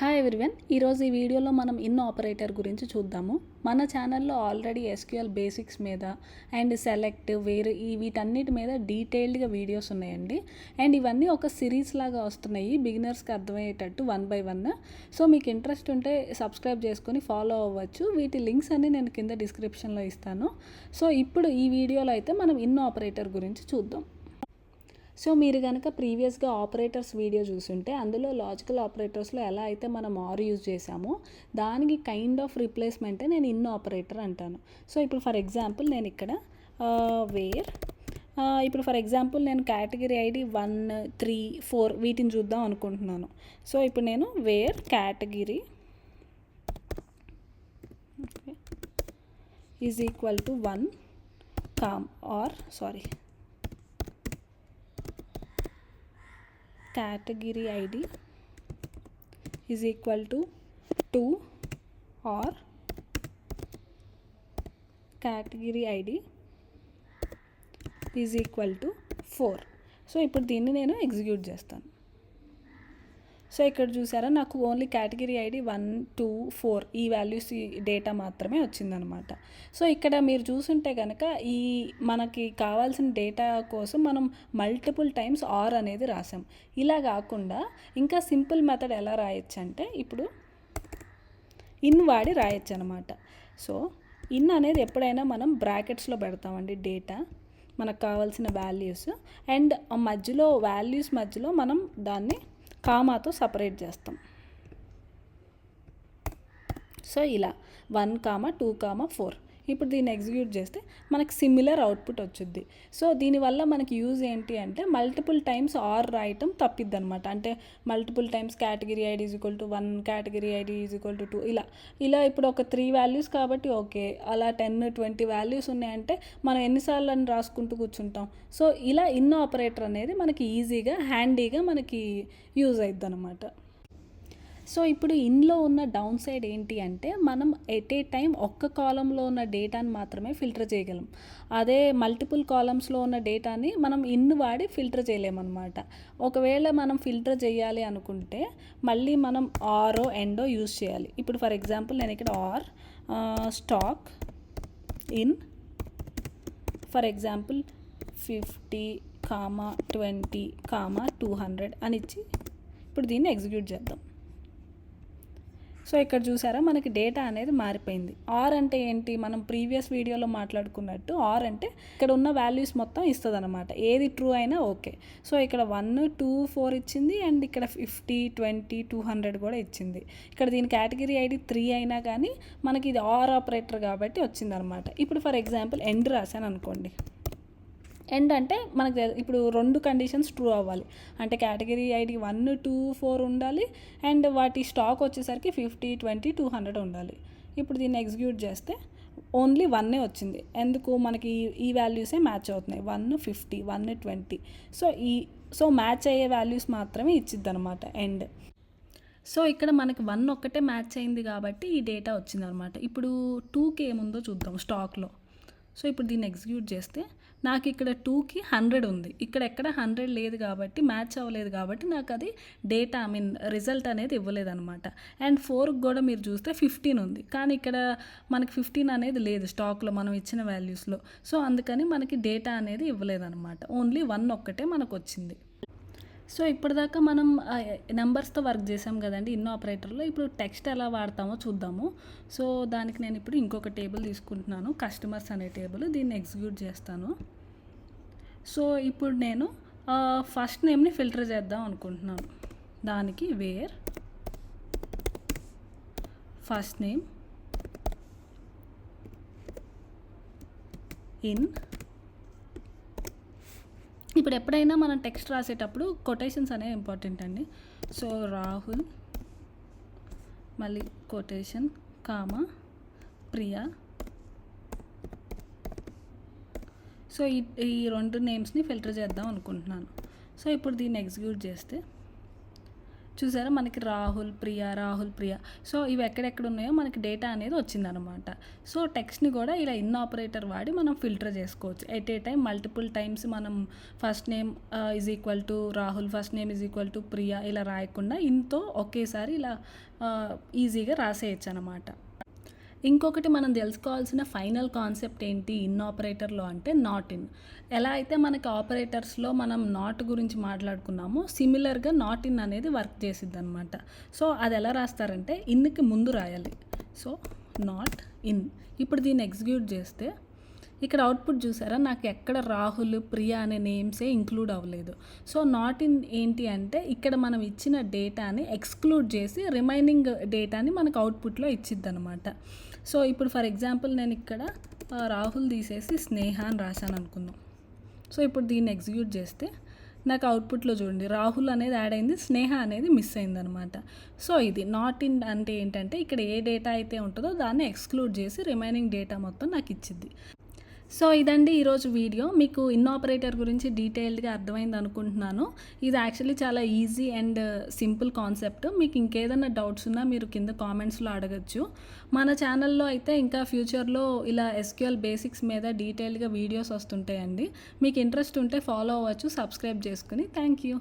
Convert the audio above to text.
Hi everyone, ఈరోజు ఈ వీడియోలో మనం ఇన్ ఆపరేటర్ గురించి చూద్దాము. మన ఛానల్లో ఆల్రెడీ ఎస్క్యూఎల్ బేసిక్స్ మీద అండ్ సెలెక్ట్ వేరు వీటన్నిటి మీద డీటెయిల్డ్గా వీడియోస్ ఉన్నాయండి. అండ్ ఇవన్నీ ఒక సిరీస్ లాగా వస్తున్నాయి బిగినర్స్కి అర్థమయ్యేటట్టు 1 by 1. సో మీకు ఇంట్రెస్ట్ ఉంటే సబ్స్క్రైబ్ చేసుకొని ఫాలో అవ్వచ్చు. వీటి లింక్స్ అన్నీ నేను కింద డిస్క్రిప్షన్లో ఇస్తాను. సో ఇప్పుడు ఈ వీడియోలో అయితే మనం ఇన్ ఆపరేటర్ గురించి చూద్దాం. సో మీరు కనుక ప్రీవియస్గా ఆపరేటర్స్ వీడియో చూసుంటే అందులో లాజికల్ ఆపరేటర్స్లో ఎలా అయితే మనం ఆర్ యూజ్ చేసామో దానికి కైండ్ ఆఫ్ రీప్లేస్మెంటే నేను ఇన్ ఆపరేటర్ అంటాను. సో ఇప్పుడు ఫర్ ఎగ్జాంపుల్ నేను ఇక్కడ వేర్ ఇప్పుడు ఫర్ ఎగ్జాంపుల్ నేను కేటగిరీ ఐడి 1, 3, 4 వీటిని చూద్దాం అనుకుంటున్నాను. సో ఇప్పుడు నేను where category is equal to 1 category ID is equal to 2 or category ID is equal to 4. So ఇప్పుడు దీన్ని నేను ఎగ్జిక్యూట్ చేస్తాను. సో ఇక్కడ చూసారా, నాకు ఓన్లీ కేటగిరీ ఐడి 1, 2, 4 ఈ వాల్యూస్ డేటా మాత్రమే వచ్చిందనమాట. సో ఇక్కడ మీరు చూసుంటే కనుక మనకి కావాల్సిన డేటా కోసం మనం మల్టిపుల్ టైమ్స్ ఆర్ అనేది రాసాం. ఇలా కాకుండా ఇంకా సింపుల్ మెథడ్ ఎలా రాయొచ్చు అంటే ఇప్పుడు ఇన్ వాడి రాయొచ్చు అనమాట. సో ఇన్ అనేది ఎప్పుడైనా మనం బ్రాకెట్స్లో పెడతామండి డేటా మనకు కావాల్సిన వాల్యూస్, అండ్ వాల్యూస్ మధ్యలో మనం దాన్ని కామాతో సపరేట్ చేస్తాం. సో ఇలా 1, 2, 4 ఇప్పుడు దీన్ని ఎగ్జిక్యూట్ చేస్తే మనకు సిమిలర్ అవుట్పుట్ వచ్చింది. సో దీనివల్ల మనకి యూజ్ ఏంటి అంటే మల్టిపుల్ టైమ్స్ ఆర్ రాయటం తప్పిద్ది అనమాట. అంటే multiple times category ID is equal to 1, category ID is equal to 2 ఇలా ఇప్పుడు ఒక 3 వాల్యూస్ కాబట్టి ఓకే, అలా 10, 20 వాల్యూస్ ఉన్నాయంటే మనం ఎన్నిసార్లు అని రాసుకుంటూ కూర్చుంటాం. సో ఇలా ఇన్ ఆపరేటర్ అనేది మనకి ఈజీగా హ్యాండీగా మనకి యూజ్ అవుతుంది అనమాట. సో ఇప్పుడు ఇన్లో ఉన్న డౌన్ సైడ్ ఏంటి అంటే మనం ఎట్ ఏ టైం ఒక్క కాలంలో ఉన్న డేటాని మాత్రమే ఫిల్టర్ చేయగలం. అదే మల్టిపుల్ కాలమ్స్లో ఉన్న డేటాని మనం ఇన్ వాడి ఫిల్టర్ చేయలేమన్నమాట. ఒకవేళ మనం ఫిల్టర్ చేయాలి అనుకుంటే మళ్ళీ మనం ఆరో ఎండో యూజ్ చేయాలి. ఇప్పుడు ఫర్ ఎగ్జాంపుల్ నేను ఇక్కడ or stock in for example 50, 20, 200 అని ఇచ్చి ఇప్పుడు దీన్ని ఎగ్జిక్యూట్ చేద్దాం. సో ఇక్కడ చూసారా, మనకి డేటా అనేది మారిపోయింది. ఆర్ అంటే ఏంటి, మనం ప్రీవియస్ వీడియోలో మాట్లాడుకున్నట్టు ఆర్ అంటే ఇక్కడ ఉన్న వాల్యూస్ మొత్తం ఇస్తుంది అనమాట. ఏది ట్రూ అయినా ఓకే. సో ఇక్కడ 1, 2, 4 ఇచ్చింది, అండ్ ఇక్కడ 50, 20, 200 కూడా ఇచ్చింది. ఇక్కడ దీని కేటగిరీ ఐడి 3 అయినా కానీ మనకి ఇది ఆర్ ఆపరేటర్ కాబట్టి వచ్చిందనమాట. ఇప్పుడు ఫర్ ఎగ్జాంపుల్ ఎండ్ రాశాను అనుకోండి. ఎండ్ అంటే మనకు ఇప్పుడు 2 కండిషన్స్ ట్రూ అవ్వాలి. అంటే కేటగిరీ ఐడి 1, 2, 4 ఉండాలి, అండ్ వాటి స్టాక్ వచ్చేసరికి 50, 20, 200 ఉండాలి. ఇప్పుడు దీన్ని ఎగ్జిక్యూట్ చేస్తే ఓన్లీ 1 వచ్చింది. ఎందుకు, మనకి ఈ వాల్యూసే మ్యాచ్ అవుతున్నాయి. 1, 50, 1, 20. సో మ్యాచ్ అయ్యే వాల్యూస్ మాత్రమే ఇచ్చిద్ది అనమాట ఎండ్. సో ఇక్కడ మనకి 1 ఒక్కటే మ్యాచ్ అయింది కాబట్టి ఈ డేటా వచ్చిందనమాట. ఇప్పుడు 2కి ఏముందో చూద్దాం స్టాక్లో. సో ఇప్పుడు దీన్ని ఎగ్జిక్యూట్ చేస్తే నాకు ఇక్కడ 2కి 100 ఉంది. ఇక్కడ ఎక్కడ 100 లేదు కాబట్టి మ్యాచ్ అవ్వలేదు కాబట్టి నాకు అది డేటా రిజల్ట్ అనేది ఇవ్వలేదన్నమాట. అండ్ 4కి కూడా మీరు చూస్తే 15 ఉంది, కానీ ఇక్కడ మనకి 15 అనేది లేదు స్టాక్లో మనం ఇచ్చిన వాల్యూస్లో. సో అందుకని మనకి డేటా అనేది ఇవ్వలేదన్నమాట. ఓన్లీ 1 ఒక్కటే మనకు వచ్చింది. సో ఇప్పటిదాకా మనం నెంబర్స్తో వర్క్ చేసాం కదండి ఇన్ ఆపరేటర్లో. ఇప్పుడు టెక్స్ట్ ఎలా వాడతామో చూద్దాము. సో దానికి నేను ఇప్పుడు ఇంకొక టేబుల్ తీసుకుంటున్నాను, కస్టమర్స్ అనే టేబుల్. దీన్ని ఎగ్జిక్యూట్ చేస్తాను. సో ఇప్పుడు నేను ఫస్ట్ నేమ్ని ఫిల్టర్ చేద్దాం అనుకుంటున్నాను. దానికి వేర్ ఫస్ట్ నేమ్ ఇన్. ఇప్పుడు ఎప్పుడైనా మనం టెక్స్ట్ రాసేటప్పుడు కొటేషన్స్ అనేవి ఇంపార్టెంట్ అండి. సో రాహుల్, మళ్ళీ కొటేషన్, ప్రియా. సో ఈ 2 నేమ్స్ని ఫిల్టర్ చేద్దాం అనుకుంటున్నాను. సో ఇప్పుడు దీన్ని ఎగ్జిక్యూట్ చేస్తే చూసారా మనకి రాహుల్ ప్రియ సో ఇవి ఎక్కడెక్కడ ఉన్నాయో మనకి డేటా అనేది వచ్చిందనమాట. సో టెక్స్ట్ని కూడా ఇలా ఇన్ ఆపరేటర్ వాడి మనం ఫిల్టర్ చేసుకోవచ్చు. At a time multiple times మనం first name is equal to Rahul, first name is equal to Priya ఇలా రాయకుండా ఇన్తో ఒకేసారి ఇలా ఈజీగా రాసేయచ్చు అనమాట. ఇంకొకటి మనం తెలుసుకోవాల్సిన ఫైనల్ కాన్సెప్ట్ ఏంటి ఇన్ ఆపరేటర్లో అంటే నాట్ ఇన్. ఎలా అయితే మనకి ఆపరేటర్స్లో మనం నాట్ గురించి మాట్లాడుకున్నామో సిమిలర్గా నాట్ ఇన్ అనేది వర్క్ చేసిద్ది అనమాట. సో అది ఎలా రాస్తారంటే ఇన్కి ముందు రాయాలి. So not in. ఇప్పుడు దీన్ని ఎగ్జిక్యూట్ చేస్తే ఇక్కడ అవుట్పుట్ చూసారా నాకు ఎక్కడ రాహుల్ ప్రియ అనే నేమ్సే ఇంక్లూడ్ అవ్వలేదు. సో నాట్ ఇన్ ఏంటి అంటే ఇక్కడ మనం ఇచ్చిన డేటాని ఎక్స్క్లూడ్ చేసి రిమైనింగ్ డేటాని మనకు అవుట్పుట్లో ఇచ్చిద్ది అనమాట. సో ఇప్పుడు ఫర్ ఎగ్జాంపుల్ నేను ఇక్కడ రాహుల్ తీసేసి స్నేహ అని రాశాను అనుకుందాం. సో ఇప్పుడు దీన్ని ఎగ్జిక్యూట్ చేస్తే నాకు అవుట్పుట్లో చూడండి రాహుల్ అనేది యాడ్ అయింది, స్నేహ అనేది మిస్ అయిందనమాట. సో ఇది నాట్ ఇన్ అంటే ఏంటంటే ఇక్కడ ఏ డేటా అయితే ఉంటుందో దాన్ని ఎక్స్క్లూడ్ చేసి రిమైనింగ్ డేటా మొత్తం నాకు ఇచ్చిద్ది. సో ఇదండి ఈరోజు వీడియో. మీకు ఇన్ ఆపరేటర్ గురించి డీటెయిల్డ్గా అర్థమైంది అనుకుంటున్నాను. ఇది యాక్చువల్లీ చాలా ఈజీ అండ్ సింపుల్ కాన్సెప్ట్. మీకు ఇంకేదైనా డౌట్స్ ఉన్నా మీరు కింద కామెంట్స్లో అడగచ్చు. మన ఛానల్లో అయితే ఇంకా ఫ్యూచర్లో ఇలా ఎస్క్యూఎల్ బేసిక్స్ మీద డీటెయిల్డ్గా వీడియోస్ వస్తుంటాయండి. మీకు ఇంట్రెస్ట్ ఉంటే ఫాలో అవ్వచ్చు, సబ్స్క్రైబ్ చేసుకుని. Thank you.